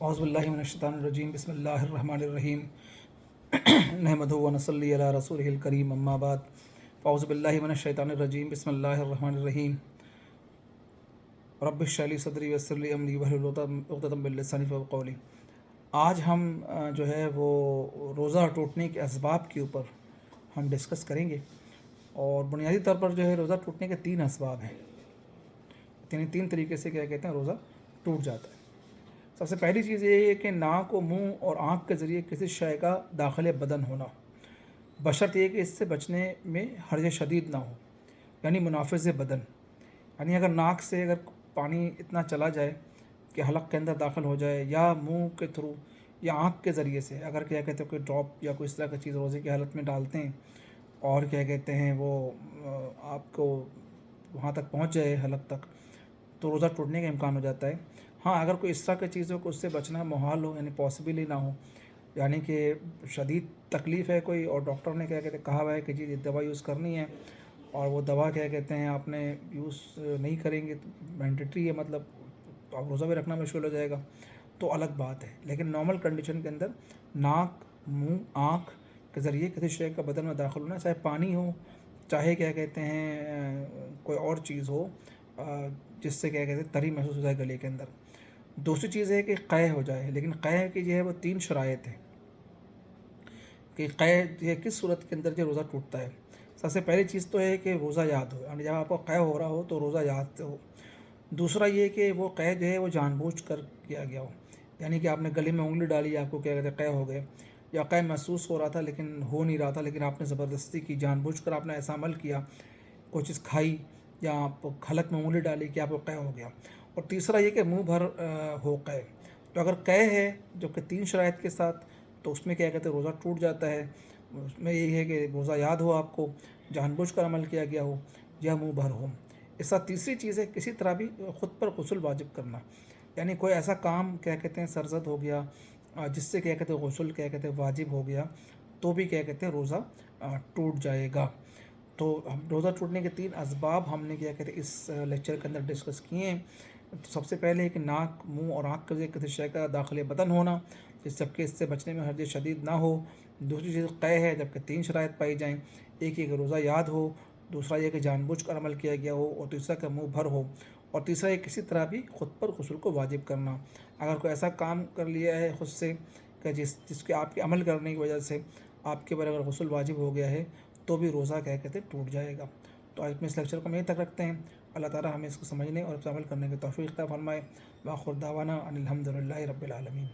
اعوذ باللہ من الشیطان الرجیم بسم اللہ الرحمن الرحیم نحمدہ و نصلی علی رسولہ الکریم اما بعد اعوذ باللہ من الشیطان الرجیم بسم اللہ الرحمن الرحیم رب اشرح لی صدری ویسر لی امری واحلل عقدۃ من لسانی یفقہوا قولی۔ آج ہم جو ہے وہ روزہ ٹوٹنے کے اسباب کے اوپر ہم ڈسکس کریں گے، اور بنیادی طور پر جو ہے روزہ ٹوٹنے کے 3 اسباب ہیں، یعنی 3 طریقے سے کیا کہتے ہیں روزہ ٹوٹ جاتا ہے۔ سب سے پہلی چیز یہ ہے کہ ناک و منہ اور آنکھ کے ذریعے کسی شے کا داخل بدن ہونا، بشرط یہ کہ اس سے بچنے میں حرج شدید نہ ہو، یعنی منافذ بدن، یعنی اگر ناک سے اگر پانی اتنا چلا جائے کہ حلق کے اندر داخل ہو جائے، یا منہ کے تھرو یا آنکھ کے ذریعے سے اگر کیا کہتے ہیں کوئی ڈراپ یا کوئی اس طرح کی چیز روزے کی حالت میں ڈالتے ہیں اور کیا کہتے ہیں وہ آپ کو وہاں تک پہنچ جائے حلق تک، تو روزہ ٹوٹنے کا امکان ہو جاتا ہے۔ ہاں، اگر کوئی اس طرح کی چیزوں کو اس سے بچنا محال ہو، یعنی پاسبل ہی نہ ہو، یعنی کہ شدید تکلیف ہے کوئی اور ڈاکٹر نے کیا کہتے ہیں کہا ہوا ہے کہ جی یہ دوا یوز کرنی ہے، اور وہ دوا کیا کہتے ہیں آپ نے یوز نہیں کریں گے تو مینڈیٹری ہے، مطلب تو آپ روزہ بھی رکھنا مشکل ہو جائے گا، تو الگ بات ہے۔ لیکن نارمل کنڈیشن کے اندر ناک، منہ، آنکھ کے ذریعے کسی شے کا بدن میں داخل ہونا، چاہے پانی ہو، چاہے کیا کہتے ہیں کوئی اور چیز ہو جس سے کیا کہتے ہیں تری محسوس ہو جائے گلے کے اندر۔ دوسری چیز ہے کہ قے ہو جائے، لیکن قے کی جو ہے وہ 3 شرائط ہیں کہ قے یہ کس صورت کے اندر جو روزہ ٹوٹتا ہے۔ سب سے پہلی چیز تو ہے کہ روزہ یاد ہو، یعنی جب آپ کو قے ہو رہا ہو تو روزہ یاد ہو۔ دوسرا یہ کہ وہ قے جو ہے وہ جان بوجھ کر کیا گیا ہو، یعنی کہ آپ نے گلے میں انگلی ڈالی، آپ کو کیا کہتے ہیں قے ہو گئے، یا قے محسوس ہو رہا تھا لیکن ہو نہیں رہا تھا، لیکن آپ نے زبردستی کی، جان بوجھ کر آپ نے ایسا عمل کیا، کوئی چیز کھائی یا آپ حلق میں انگلی ڈالی کہ آپ کو قے ہو گیا۔ اور تیسرا یہ کہ منہ بھر ہو قے۔ تو اگر قے ہے جو کہ 3 شرائط کے ساتھ، تو اس میں کیا کہتے ہیں روزہ ٹوٹ جاتا ہے۔ اس میں یہی ہے کہ روزہ یاد ہو، آپ کو جان بوجھ کر عمل کیا گیا ہو، یا منہ بھر ہو۔ اس کا تیسری چیز ہے کسی طرح بھی خود پر غسل واجب کرنا، یعنی کوئی ایسا کام کیا کہتے ہیں سرزد ہو گیا جس سے کیا کہتے ہیں غسل کیا کہتے ہیں واجب ہو گیا، تو بھی کیا کہتے ہیں روزہ ٹوٹ جائے گا۔ تو روزہ ٹوٹنے کے 3 اسباب ہم نے کیا کہتے ہیں اس لیکچر کے اندر ڈسکس کیے ہیں۔ تو سب سے پہلے کہ ناک، منہ اور آنکھ کے ذریعے کسی شے کا داخل بدن ہونا، جس جب کہ اس سے بچنے میں حرج شدید نہ ہو۔ دوسری چیز قے ہے، جب کہ 3 شرائط پائی جائیں، ایک یہ کہ روزہ یاد ہو، دوسرا یہ کہ جان بوجھ کر عمل کیا گیا ہو، اور تیسرا کہ منہ بھر ہو، اور تیسرا یہ کسی طرح بھی خود پر غسل کو واجب کرنا۔ اگر کوئی ایسا کام کر لیا ہے خود سے کہ جس کے آپ کے عمل کرنے کی وجہ سے آپ کے اوپر اگر غسل واجب ہو گیا ہے، تو بھی روزہ کیا کہتے ہیں ٹوٹ جائے گا۔ تو آج میں اس لیکچر کو یہیں تک رکھتے ہیں۔ اللہ تعالیٰ ہمیں اس کو سمجھنے اور اس پر عمل کرنے کی توفیق عطا فرمائے۔ وآخر دعوانا ان الحمد للہ رب العالمین۔